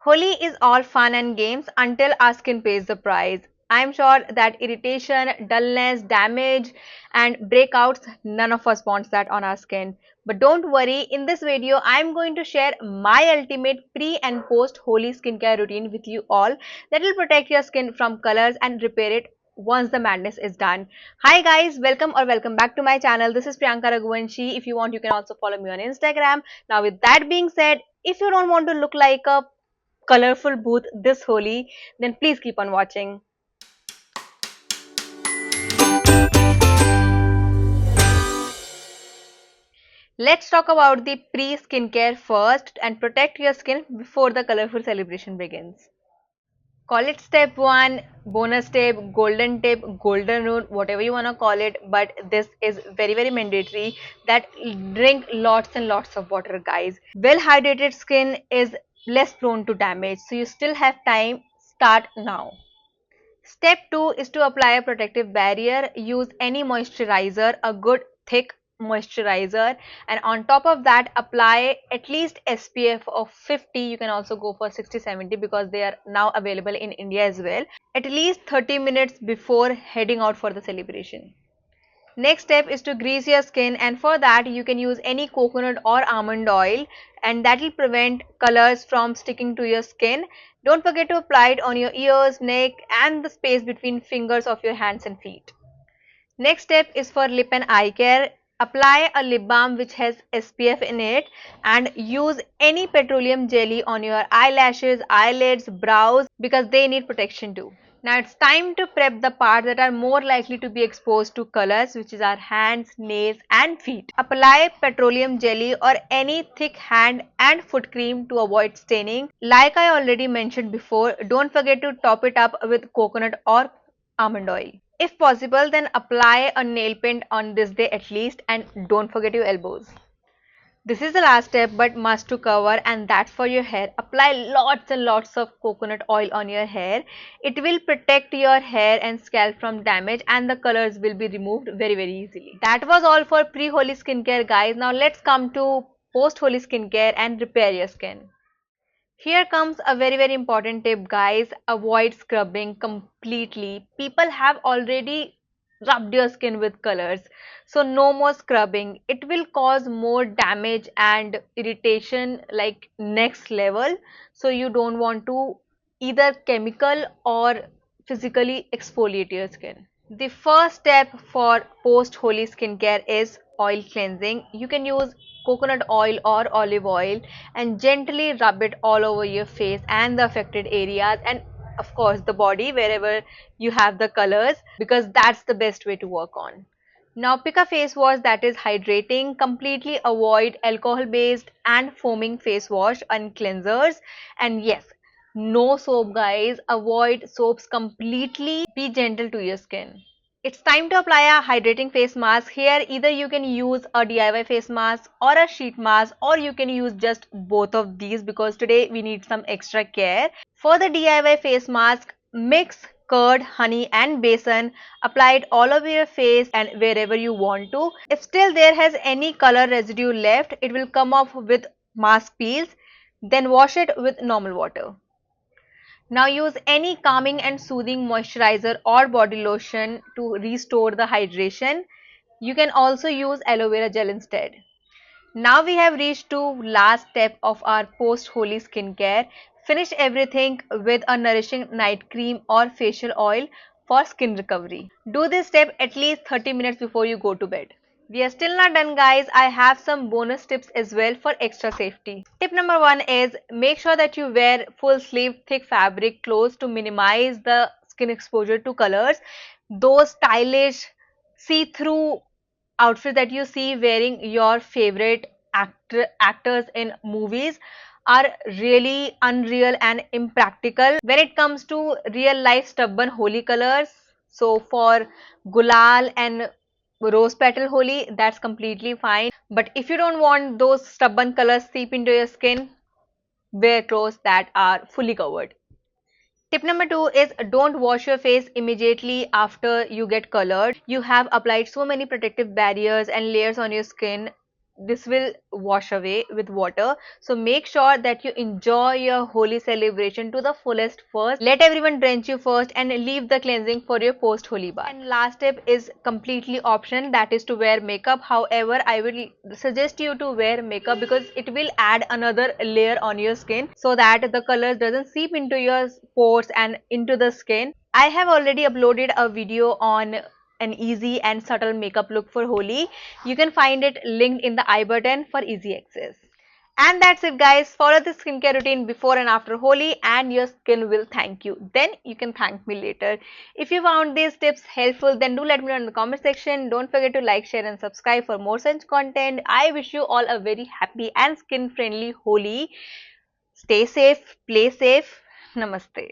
Holi is all fun and games until our skin pays the price. I'm sure that irritation, dullness, damage, and breakouts, none of us wants that on our skin. But don't worry, in this video, I'm going to share my ultimate pre and post Holi skincare routine with you all that will protect your skin from colors and repair it once the madness is done. Hi guys, welcome back to my channel. This is Priyanka Raghuvanshi. If you want, you can also follow me on Instagram. Now with that being said, if you don't want to look like a colorful booth this Holi, then please keep on watching. Let's talk about the pre-skincare first and protect your skin before the colorful celebration begins. Call it step 1, bonus tip, golden tip, golden rule, whatever you want to call it, but this is very mandatory that drink lots and lots of water, guys. Well hydrated skin is less prone to damage, so you still have time. Start now. Step 2 is to apply a protective barrier. Use any moisturizer, a good thick moisturizer, and on top of that apply at least SPF of 50. You can also go for 60-70 because they are now available in India as well, at least 30 minutes before heading out for the celebration. Next step is to grease your skin, and for that you can use any coconut or almond oil, and that will prevent colors from sticking to your skin. Don't forget to apply it on your ears, neck and the space between fingers of your hands and feet. Next step is for lip and eye care. Apply a lip balm which has SPF in it and use any petroleum jelly on your eyelashes, eyelids, brows because they need protection too. Now it's time to prep the parts that are more likely to be exposed to colors, which is our hands, nails and feet. Apply petroleum jelly or any thick hand and foot cream to avoid staining. Like I already mentioned before, don't forget to top it up with coconut or almond oil. If possible, then apply a nail paint on this day at least, and don't forget your elbows. This is the last step but must to cover, and that's for your hair. Apply lots and lots of coconut oil on your hair. It will protect your hair and scalp from damage and the colors will be removed very easily. That was all for pre-Holi skincare, guys. Now let's come to post-Holi skincare and repair your skin. Here comes a very important tip, guys. Avoid scrubbing completely. People have already rubbed your skin with colors, so no more scrubbing. It will cause more damage and irritation like next level, so you don't want to either chemical or physically exfoliate your skin. The first step for post-Holi skincare is oil cleansing. You can use coconut oil or olive oil and gently rub it all over your face and the affected areas, and of course the body wherever you have the colors, because that's the best way to work on. Now pick a face wash that is hydrating. Completely avoid alcohol based and foaming face wash and cleansers, and yes, no soap, guys. Avoid soaps completely. Be gentle to your skin. It's time to apply a hydrating face mask. Here either you can use a DIY face mask or a sheet mask, or you can use just both of these because today we need some extra care. For the DIY face mask, mix curd, honey and besan. Apply it all over your face and wherever you want to. If still there has any color residue left, it will come off with mask peels. Then wash it with normal water. Now use any calming and soothing moisturizer or body lotion to restore the hydration. You can also use aloe vera gel instead. Now we have reached to last step of our post-Holi skincare. Finish everything with a nourishing night cream or facial oil for skin recovery. Do this step at least 30 minutes before you go to bed. We are still not done, guys. I have some bonus tips as well for extra safety. Tip number 1 is make sure that you wear full sleeve thick fabric clothes to minimize the skin exposure to colors. Those stylish see-through outfits that you see wearing your favorite actors in movies are really unreal and impractical when it comes to real life stubborn Holi colors. So for gulal and rose petal Holi, that's completely fine. But if you don't want those stubborn colors seep into your skin, wear clothes that are fully covered. Tip number 2 is don't wash your face immediately after you get colored. You have applied so many protective barriers and layers on your skin. this will wash away with water. So make sure that you enjoy your Holi celebration to the fullest first. Let everyone drench you first and leave the cleansing for your post Holi bath. And last tip is completely optional, that is to wear makeup. However, I will suggest you to wear makeup because it will add another layer on your skin so that the colors doesn't seep into your pores and into the skin. I have already uploaded a video on an easy and subtle makeup look for Holi. You can find it linked in the I button for easy access. And that's it guys. Follow the skincare routine before and after Holi and your skin will thank you. Then you can thank me later. If you found these tips helpful, then do let me know in the comment section. Don't forget to like, share and subscribe for more such content. I wish you all a very happy and skin friendly Holi. Stay safe, play safe. Namaste.